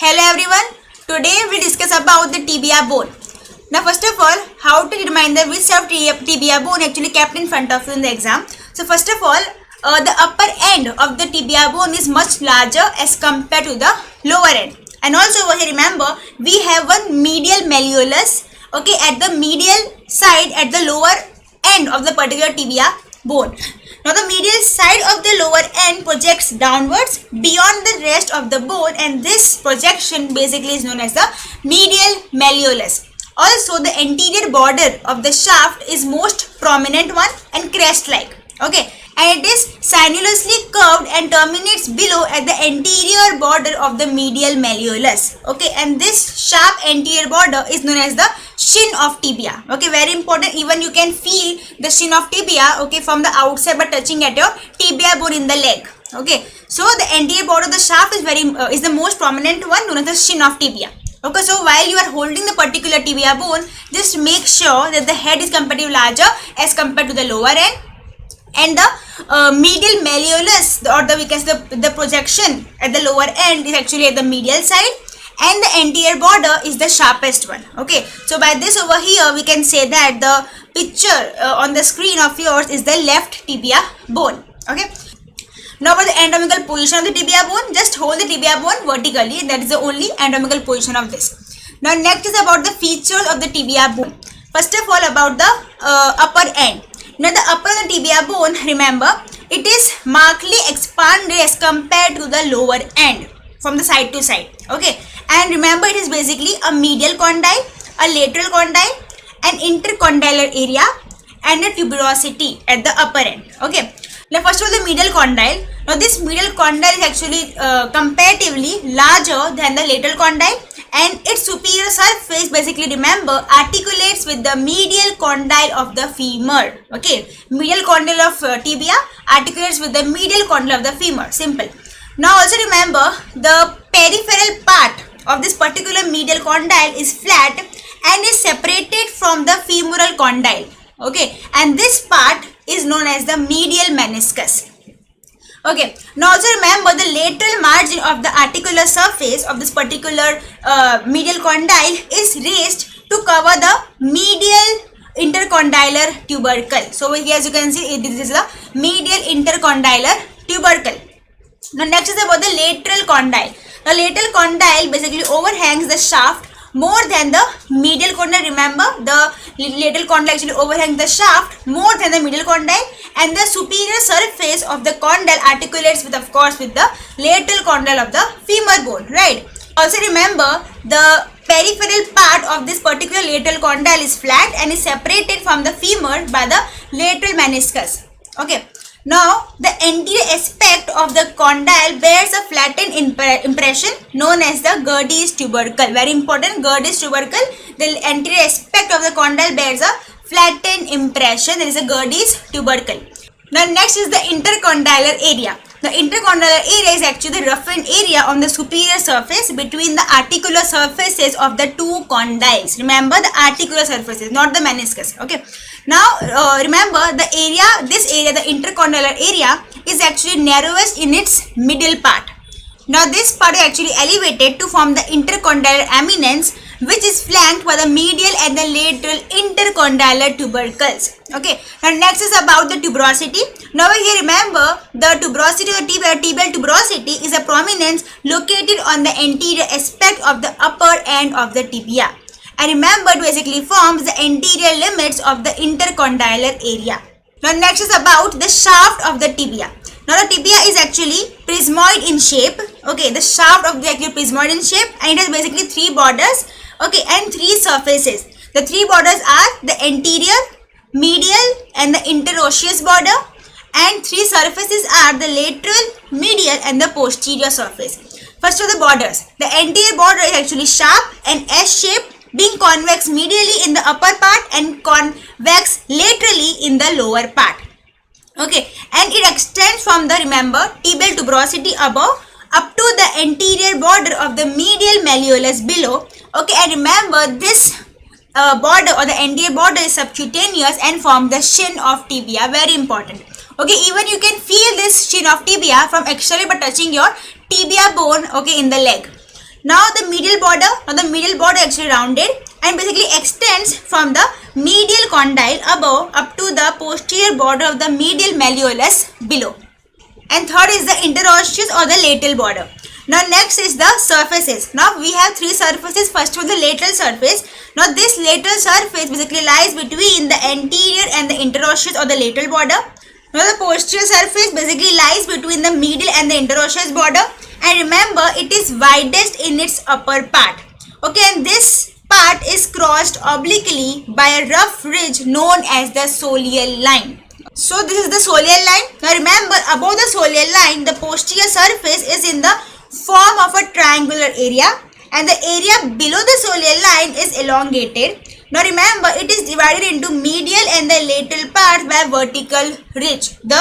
Hello everyone. Today we discuss about the tibia bone. Now first of all, how to determine the which of tibia bone actually kept in front of you in the exam. So first of all, the upper end of the tibia bone is much larger as compared to the lower end. And also over here, remember, we have one medial malleolus, okay, at the medial side at the lower end of the particular tibia bone. Now the medial side of the lower end projects downwards beyond the rest of the bone, and this projection basically is known as the medial malleolus. Also, the anterior border of the shaft is most prominent one and crest-like. Okay, and it is sinuously curved and terminates below at the anterior border of the medial malleolus. Okay, and this sharp anterior border is known as the shin of tibia. Okay, very important. Even you can feel the shin of tibia, okay, from the outside by touching at your tibia bone in the leg. Okay, so the anterior border of the shaft is the most prominent one, known as the shin of tibia. Okay, so while you are holding the particular tibia bone, just make sure that the head is comparatively larger as compared to the lower end, and the medial malleolus, or we can say the projection at the lower end is actually at the medial side, and the anterior border is the sharpest one. Okay, so by this over here we can say that the picture on the screen of yours is the left tibia bone. Okay, now for the anatomical position of the tibia bone, just hold the tibia bone vertically. That is the only anatomical position of this. Now next is about the features of the tibia bone. First of all, about the upper end. Now the upper of the tibia bone, remember, it is markedly expanded as compared to the lower end from the side to side. Okay, and remember, it is basically a medial condyle, a lateral condyle, an intercondylar area, and a tuberosity at the upper end. Okay, now first of all, the medial condyle. Now this medial condyle is actually comparatively larger than the lateral condyle, and its superior surface, basically remember, articulates with the medial condyle of the femur. Okay, medial condyle of tibia articulates with the medial condyle of the femur. Simple. Now also remember, the peripheral part of this particular medial condyle is flat and is separated from the femoral condyle. Okay, and this part is known as the medial meniscus. Okay, now also remember, the lateral margin of the articular surface of this particular medial condyle is raised to cover the medial intercondylar tubercle. So here, as you can see, this is the medial intercondylar tubercle. Now next is about the lateral condyle. The lateral condyle basically overhangs the shaft more than the medial condyle. Remember, the lateral condyle actually overhangs the shaft more than the medial condyle, and the superior surface of the condyle articulates with, of course, with the lateral condyle of the femur bone, right? Also remember, the peripheral part of this particular lateral condyle is flat and is separated from the femur by the lateral meniscus. Okay. Now, the anterior aspect of the condyle bears a flattened impression known as the Gerdy's tubercle. Very important, Gerdy's tubercle. The anterior aspect of the condyle bears a flattened impression. There is a Gerdy's tubercle. Now, next is the intercondylar area. The intercondylar area is actually the roughened area on the superior surface between the articular surfaces of the two condyles. Remember, the articular surfaces, not the meniscus. Okay. Now, remember, this area, the intercondylar area, is actually narrowest in its middle part. Now, this part is actually elevated to form the intercondylar eminence, which is flanked by the medial and the lateral intercondylar tubercles. Okay. Now, next is about the tuberosity. Now, here remember, the tuberosity or tibial tuberosity is a prominence located on the anterior aspect of the upper end of the tibia. And remember, it basically forms the anterior limits of the intercondylar area. Now next is about the shaft of the tibia. Now the tibia is actually prismoid in shape. Okay, the shaft of the actually prismoid in shape, and it has basically three borders. Okay, and three surfaces. The three borders are the anterior, medial, and the interosseous border. And three surfaces are the lateral, medial, and the posterior surface. First of the borders. The anterior border is actually sharp and S-shaped, being convex medially in the upper part and convex laterally in the lower part. Okay, and it extends from the, remember, tibial tuberosity above up to the anterior border of the medial malleolus below. Okay, and remember, this border or the anterior border is subcutaneous and forms the shin of tibia. Very important. Okay, even you can feel this shin of tibia from externally by touching your tibia bone, okay, in the leg. Now the medial border actually rounded and basically extends from the medial condyle above up to the posterior border of the medial malleolus below. And third is the interosseous or the lateral border. Now next is the surfaces. Now we have three surfaces. First one, the lateral surface. Now this lateral surface basically lies between the anterior and the interosseous or the lateral border. Now the posterior surface basically lies between the medial and the interosseous border. And remember, it is widest in its upper part. Okay, and this part is crossed obliquely by a rough ridge known as the soleal line. So this is the soleal line. Now remember, above the soleal line, the posterior surface is in the form of a triangular area and the area below the soleal line is elongated. Now remember, it is divided into medial and the lateral parts by vertical ridge. The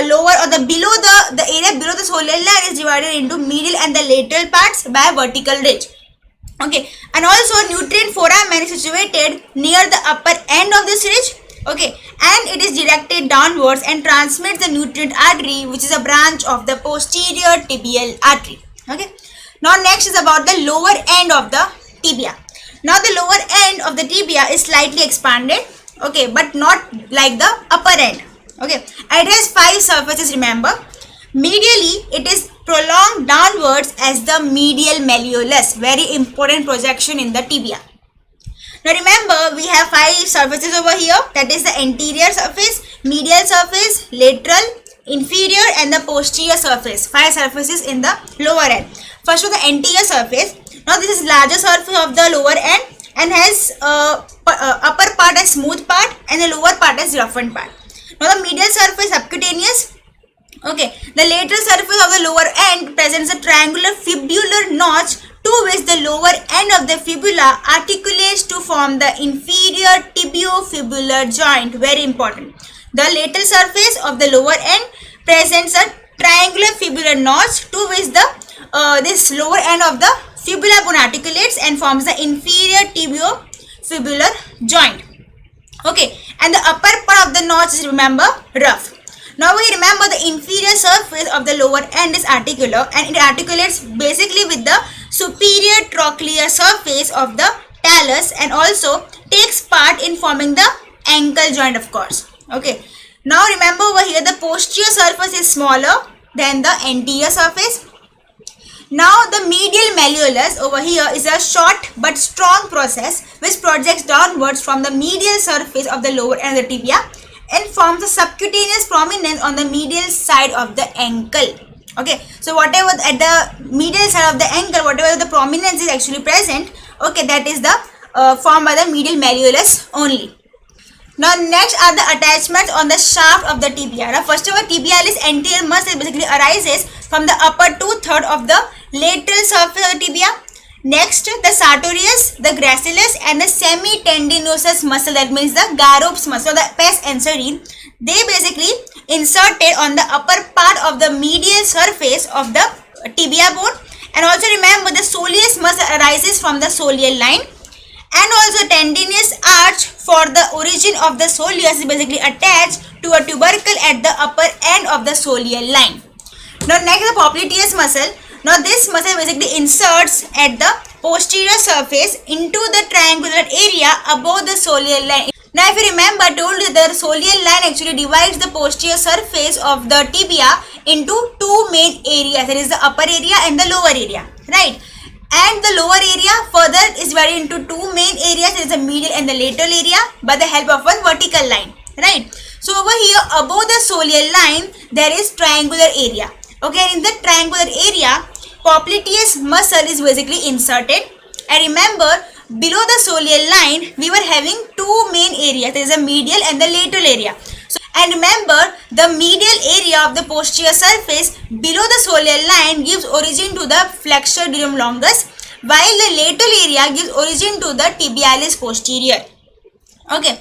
lower or the area below the soleal line is divided into medial and the lateral parts by vertical ridge. Okay, and also nutrient foramen is situated near the upper end of this ridge. Okay, and it is directed downwards and transmits the nutrient artery, which is a branch of the posterior tibial artery. Okay, now next is about the lower end of the tibia. Now the lower end of the tibia is slightly expanded, okay, but not like the upper end. Okay, and it has 5 surfaces, remember. Medially, it is prolonged downwards as the medial malleolus, very important projection in the tibia. Now remember, we have 5 surfaces over here, that is the anterior surface, medial surface, lateral, inferior and the posterior surface. 5 surfaces in the lower end. First of the anterior surface. Now this is larger surface of the lower end and has upper part as smooth part and the lower part as roughened part. Now the medial surface subcutaneous. Okay, the lateral surface of the lower end presents a triangular fibular notch to which the lower end of the fibula articulates to form the inferior tibiofibular joint. Very important. The lateral surface of the lower end presents a triangular fibular notch to which the this lower end of the fibula bone articulates and forms the inferior tibiofibular joint. Okay, and the upper part of the notch is, remember, rough. Now we remember the inferior surface of the lower end is articular and it articulates basically with the superior trochlear surface of the talus and also takes part in forming the ankle joint, of course. Okay, now remember over here the posterior surface is smaller than the anterior surface. Now the medial malleolus over here is a short but strong process which projects downwards from the medial surface of the lower end of the tibia and forms a subcutaneous prominence on the medial side of the ankle. Okay, so whatever at the medial side of the ankle, whatever the prominence is actually present, okay, that is the formed by the medial malleolus only. Now next are the attachments on the shaft of the tibia. Now first of all, tibialis anterior muscle basically arises from the upper 2/3 of the lateral surface of the tibia. Next, the sartorius, the gracilis and the semitendinosus muscle, that means the Garopp's muscle, the pes anserin, they basically inserted on the upper part of the medial surface of the tibia bone. And also remember the soleus muscle arises from the soleal line. And also tendinous arch for the origin of the soleus is basically attached to a tubercle at the upper end of the soleal line. Now next, the popliteus muscle. Now this muscle basically inserts at the posterior surface into the triangular area above the soleal line. Now if you remember, I told you the soleal line actually divides the posterior surface of the tibia into 2 main areas. That is the upper area and the lower area, right? And the lower area further is divided into 2 main areas. There is the medial and the lateral area by the help of one vertical line, right? So over here above the soleal line there is triangular area. Okay, in the triangular area popliteus muscle is basically inserted. And remember, below the soleal line we were having 2 main areas. There is a medial and the lateral area. So, and remember, the medial area of the posterior surface below the soleal line gives origin to the flexure dirum longus, while the lateral area gives origin to the tibialis posterior. Okay.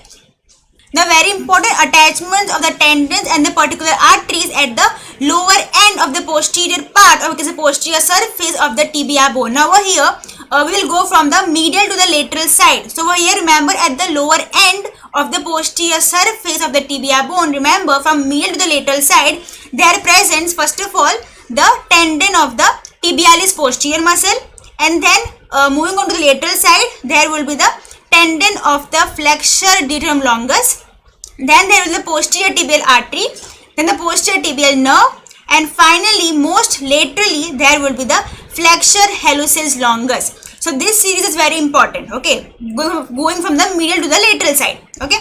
The very important attachments of the tendons and the particular arteries at the lower end of the posterior part, or which is the posterior surface of the tibia bone. Now over here, we will go from the medial to the lateral side. So over here, remember, at the lower end of the posterior surface of the tibia bone, remember, from medial to the lateral side, there presents first of all the tendon of the tibialis posterior muscle, and then moving on to the lateral side, there will be the tendon of the flexor digitum longus, then there will be the posterior tibial artery, then the posterior tibial nerve, and finally most laterally there will be the flexor hallucis longus. So this series is very important, okay, going from the medial to the lateral side, okay.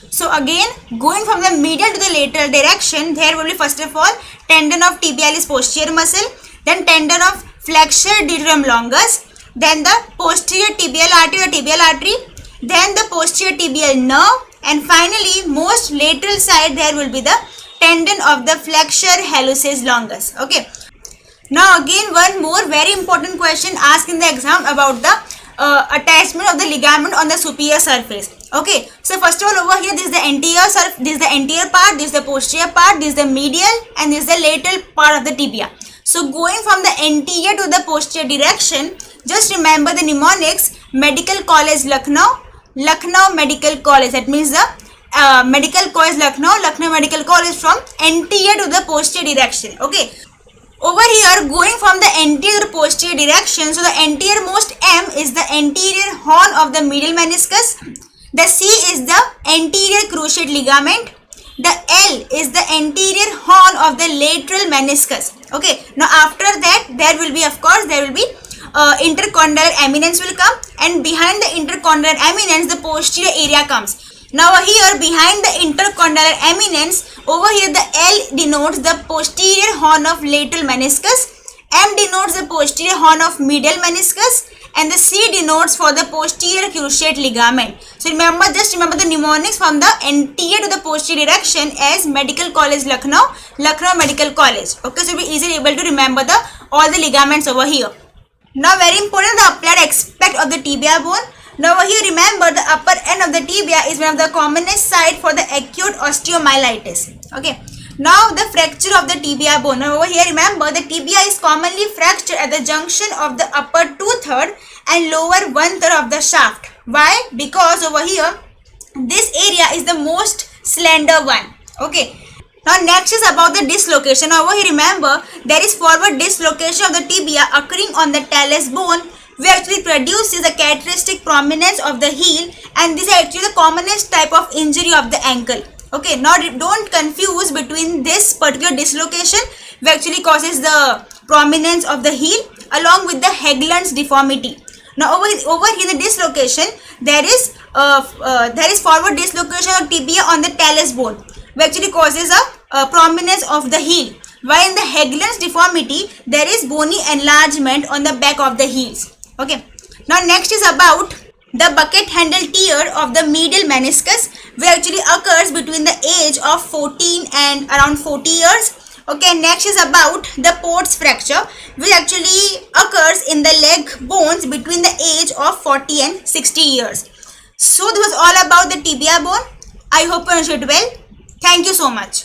So again, going from the medial to the lateral direction, there will be first of all tendon of tibialis posterior muscle, then tendon of flexor digitum longus, then the posterior tibial artery or tibial artery, then the posterior tibial nerve, and finally most lateral side there will be the tendon of the flexor hallucis longus, okay. Now again, one more very important question asked in the exam about the attachment of the ligament on the superior surface. Okay, so first of all, over here this is the anterior part, this is the posterior part, this is the medial, and this is the lateral part of the tibia. So going from the anterior to the posterior direction, just remember the mnemonics: Medical College Lucknow, Lucknow Medical College. That means the Medical College Lucknow, Lucknow Medical College from anterior to the posterior direction. Okay. Over here, going from the anterior to posterior direction, so the anterior-most M is the anterior horn of the medial meniscus, the C is the anterior cruciate ligament, the L is the anterior horn of the lateral meniscus. Okay, now after that there will be, of course, there will be intercondylar eminence will come, and behind the intercondylar eminence the posterior area comes. Now here behind the intercondylar eminence, over here the L denotes the posterior horn of lateral meniscus, M denotes the posterior horn of medial meniscus, and the C denotes for the posterior cruciate ligament. So just remember the mnemonics from the anterior to the posterior direction as Medical College Lucknow, Lucknow Medical College. Okay, so you'll be easily able to remember all the ligaments over here. Now very important, the applied aspect of the tibia bone. Now over here, remember the upper end of the tibia is one of the commonest site for the acute osteomyelitis. Okay. Now the fracture of the tibia bone. Now over here, remember the tibia is commonly fractured at the junction of the upper 2/3 and lower 1/3 of the shaft. Why? Because over here, this area is the most slender one. Okay. Now next is about the dislocation. Now over here, remember there is forward dislocation of the tibia occurring on the talus bone, which actually produces a characteristic prominence of the heel, and this is actually the commonest type of injury of the ankle. Okay, now don't confuse between this particular dislocation, which actually causes the prominence of the heel, along with the Haglund's deformity. Now over here in the dislocation, there is forward dislocation of tibia on the talus bone, which actually causes a prominence of the heel. While in the Haglund's deformity, there is bony enlargement on the back of the heels. Okay, now next is about the bucket handle tear of the medial meniscus, which actually occurs between the age of 14 and around 40 years. Okay, next is about the Port's fracture, which actually occurs in the leg bones between the age of 40 and 60 years. So this was all about the tibia bone. I hope you understood well. Thank you so much.